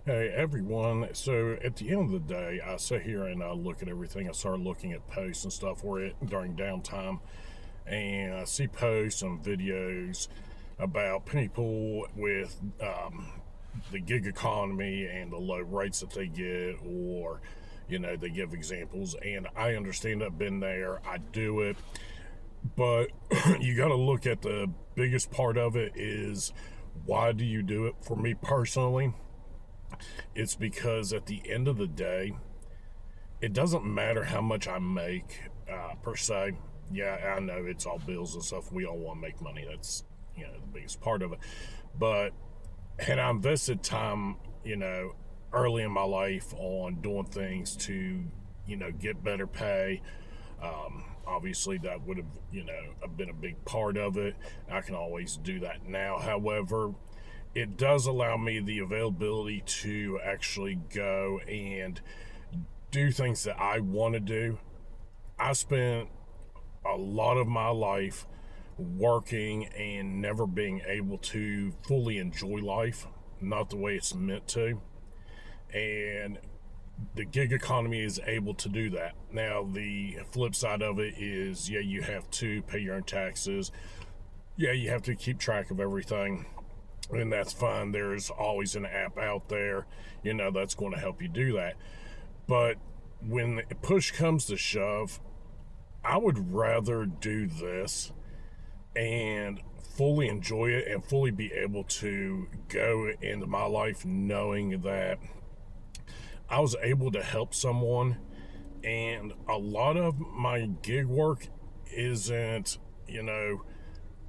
Hey everyone. So at the end of the day, I sit here and I look at everything. I start looking at posts and stuff for it during downtime, and I see posts and videos about people with the gig economy and the low rates that they get, or they give examples. And I understand. I've been there. I do it, but you got to look at the biggest part of it is why do you do it? For me personally, it's because at the end of the day, it doesn't matter how much I make per se. Yeah, I know it's all bills and stuff. We all want to make money. That's the biggest part of it. But had I invested time, early in my life on doing things to, get better pay, obviously that would have, been a big part of it. I can always do that now. However, it does allow me the availability to actually go and do things that I want to do. I spent a lot of my life working and never being able to fully enjoy life, not the way it's meant to. And the gig economy is able to do that. Now, the flip side of it is, yeah, you have to pay your own taxes. Yeah, you have to keep track of everything, and that's fine. There's always an app out there, that's going to help you do that. But when push comes to shove, I would rather do this and fully enjoy it and fully be able to go into my life knowing that I was able to help someone. And a lot of my gig work isn't,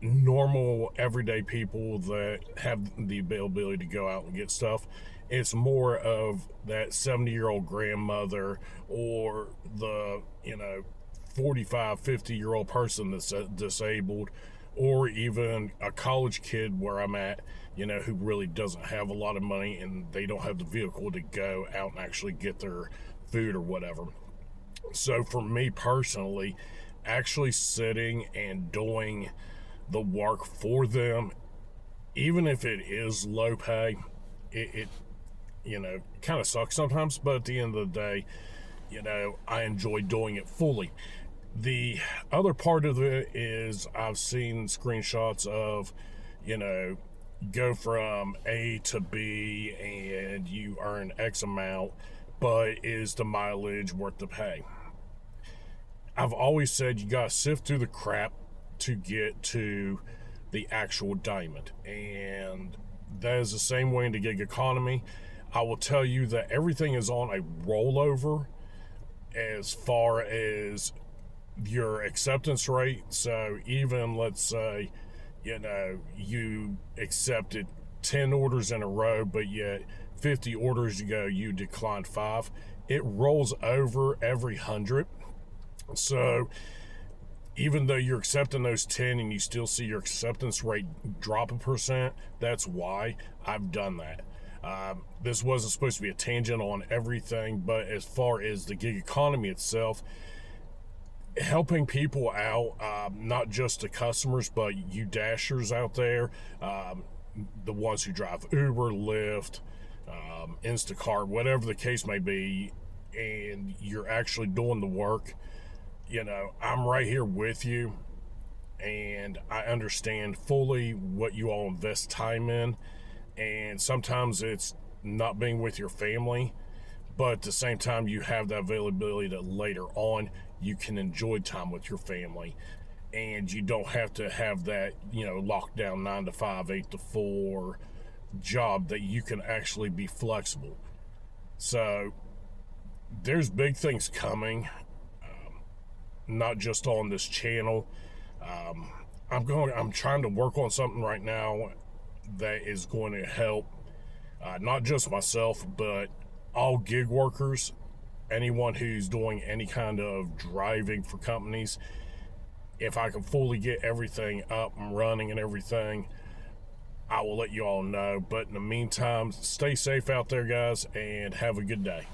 normal everyday people that have the availability to go out and get stuff. It's more of that 70-year-old grandmother, or the 45, 50-year-old person that's disabled, or even a college kid where I'm at, who really doesn't have a lot of money and they don't have the vehicle to go out and actually get their food or whatever. So for me personally, actually sitting and doing the work for them, even if it is low pay, it kind of sucks sometimes, but at the end of the day, I enjoy doing it fully. The other part of it is I've seen screenshots of, go from A to B and you earn X amount, but is the mileage worth the pay? I've always said you gotta sift through the crap to get to the actual diamond, and that is the same way in the gig economy. I will tell you that everything is on a rollover as far as your acceptance rate. So even let's say, you accepted 10 orders in a row, but yet 50 orders ago you declined 5, it rolls over every 100. So even though you're accepting those 10 and you still see your acceptance rate drop 1%, that's why I've done that. This wasn't supposed to be a tangent on everything, but as far as the gig economy itself, helping people out, not just the customers, but you dashers out there, the ones who drive Uber, Lyft, Instacart, whatever the case may be, and you're actually doing the work. I'm right here with you, and I understand fully what you all invest time in, and sometimes it's not being with your family, but at the same time you have that availability that later on you can enjoy time with your family, and you don't have to have that lockdown 9 to 5, 8 to 4 job, that you can actually be flexible. So there's big things coming, not just on this channel. I'm trying to work on something right now that is going to help not just myself, but all gig workers, anyone who's doing any kind of driving for companies. If I can fully get everything up and running and everything, I will let you all know. But in the meantime, stay safe out there, guys, and have a good day.